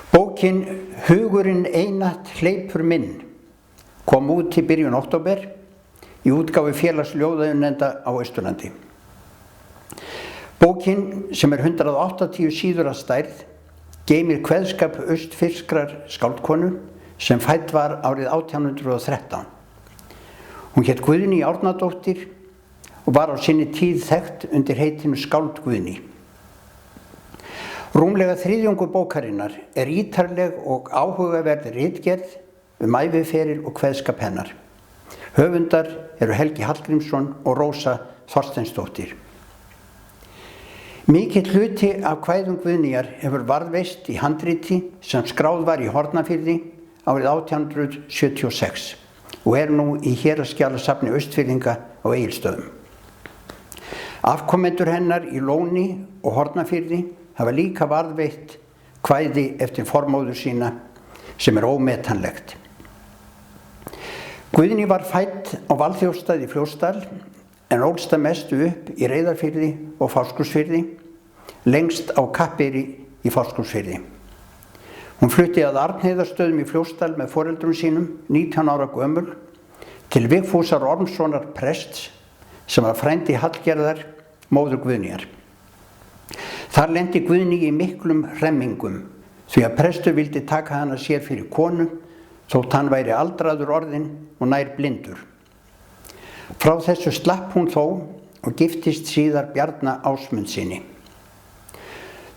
Bókin Hugurinn einatt hleypur minn kom út í byrjun október í útgáfu Félags ljóðaunnenda á Austurlandi. Bókin, sem 180 síður að stærð, geymir kveðskap austfirskrar skáldkonu sem fædd var árið 1813. Hún hét Guðný Árnadóttir og var á sinni tíð þekkt undir heitinu Skáld Guðný. Rúmlega þriðjungur bókarinnar ítarleg og áhugaverð ritgerð æviferil og kveðskap hennar. Höfundar eru Helgi Hallgrímsson og Rósa Þorsteinsdóttir. Mikill hluti af kvæðum Guðnýjar hefur varðveist í handriti sem skráð var í Hornafirði árið 1876 og nú í Héraðsskjalasafni Austfirðinga á Egilsstöðum. Afkomendur hennar í Lóni og Hornafirði hafa líka varðveitt kvæði eftir formóður sína sem ómetanlegt. Guðný var fædd á Valþjófsstað í Fljótsdal en ólst að mestu upp í Reyðarfirði og Fáskrúðsfirði, lengst á Kappeyri í Fáskrúðsfirði. Hún flutti að Arnheiðarstöðum í Fljótsdal með foreldrum sínum 19 ára gömul til Vigfúsar Ormssonar prests sem var frændi Hallgerðar, móður Guðnýjar. Þar lenti Guðný í miklum hremmingum því að prestur vildi taka hana sér fyrir konu þótt hann væri aldraður orðinn og nær blindur. Frá þessu slapp hún þó og giftist síðar Bjarna Ásmundssyni.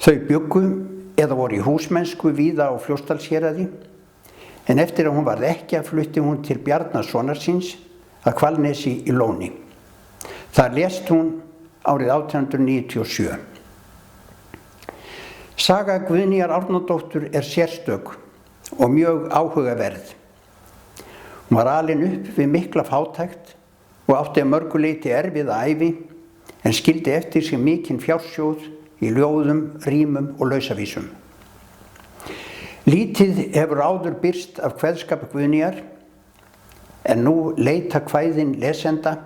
Þau bjuggu eða voru í húsmennsku víða á Fljótsdalshéraði en eftir að hún varð ekkja flutti hún til Bjarna sonar síns að Hvalnesi í Lóni. Þar lést hún árið 1897. Saga Guðnýjar Árnadóttur sérstök og mjög áhugaverð. Hún var alin upp við mikla fátækt og átti að mörgu leyti erfiða ævi en skildi eftir sig mikinn fjársjóð í ljóðum, rímum og lausavísum. Lítið hefur áður birst af kveðskap Guðnýjar en nú leita kvæðin lesenda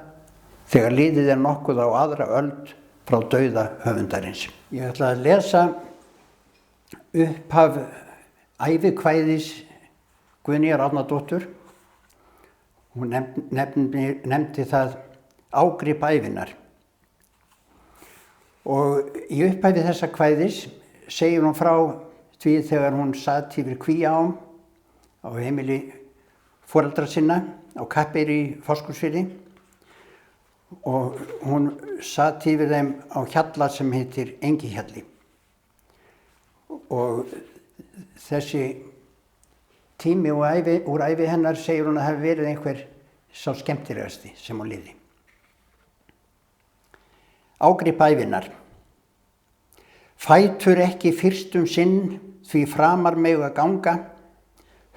þegar liðið nokkuð á aðra öld frá dauða höfundarins. Ég ætla að lesa upphaf ævikvæðis Guðnýjar Árnadóttur. Hún nefndi það ágrip ævinnar. Og í upphafi þessa kvæðis segir hún frá því þegar hún sat yfir Kvíaám á heimili foreldra sinna á Kappeyri í Fáskrúðsfirði og hún sat yfir þeim á hjalla sem heitir Engihjalli. Og þessi tími úr ævi hennar segir hún að hafi verið einhver sá skemmtilegasti sem hún lifði. Ágrip ævinnar. Fætur ekki fyrst sinn því framar mega ganga,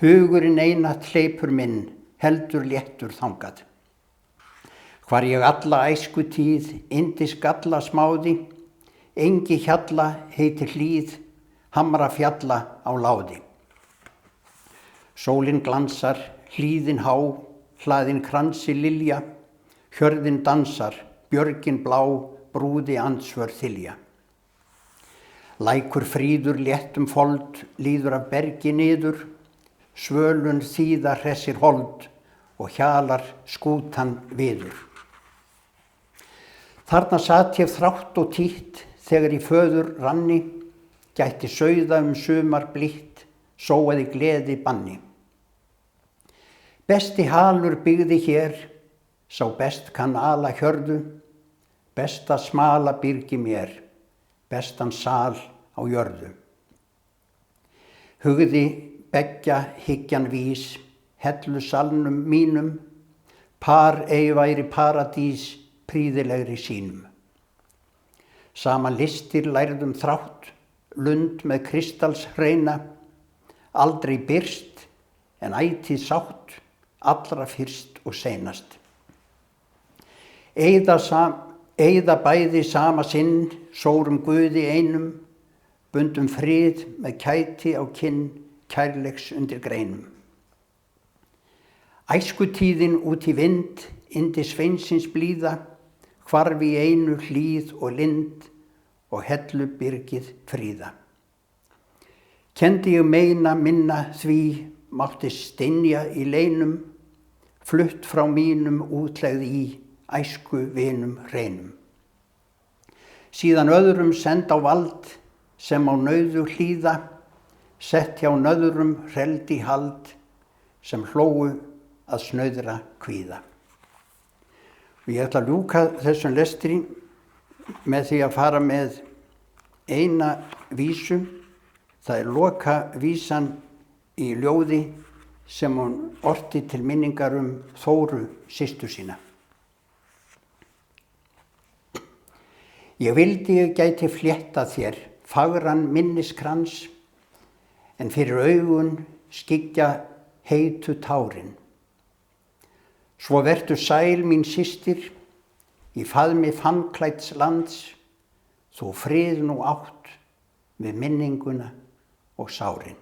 hugurinn einatt hleypur minn, heldur léttur þangað. Hvar ég alla æskutíð, yndis galla smáði, engi hjalla heitir hlíð, hamra fjalla á láði. Sólin glansar, hlíðin há, hlaðin kransi lilja, hjörðin dansar, björgin blá, brúði andsvör þylja. Lækur fríður léttum fold, líður af bergi niður, svölun þíða hressir hold og hjalar skútan viður. Þarna sat ég þrátt og títt þegar í föður ranni, gætti sauða sumar blítt, sóaði gleði banni. Besti halur byggði hér, sá best kann ala hjörðu, besta smala byrgi mér, bestan sal á jörðu. Hugði beggja hyggjan vís, hellu salnum mínum, par væri paradís, prýðilegri sínum. Sama listir lærðum þrátt, lund með kristals hreina, aldrei birst en ætíð sátt, allra fyrst og seinast. Eyða bæði sama sinn, sórum Guði einum, bundum frið með kæti á kinn, kærleiks undir greinum. Æskutíðin út í vind, yndi sveinsins blíða, hvarf í einu hlíð og lind og hellu byrgið fríða. Kendi ég meina minna því mátti stynja í leinum, flutt frá mínum útlegð í æsku vinum hreinum. Síðan öðrum send á vald sem á nauðu hlýða, sett hjá nöðrum hreld í hald sem hlóu að snauðra kvíða. Og ég ætla að ljúka þessum lestri með því að fara með eina vísu. Það er loka vísan í ljóði sem hún orti til minningar Þóru systur sína. Ég vildi ég gæti flétta þér fagran minniskrans, en fyrir augun skyggja heitu tárin. Svo vertu sæl mín systir, í faðmi fannklædds lands, þú frið nú átt við minninguna og sárin.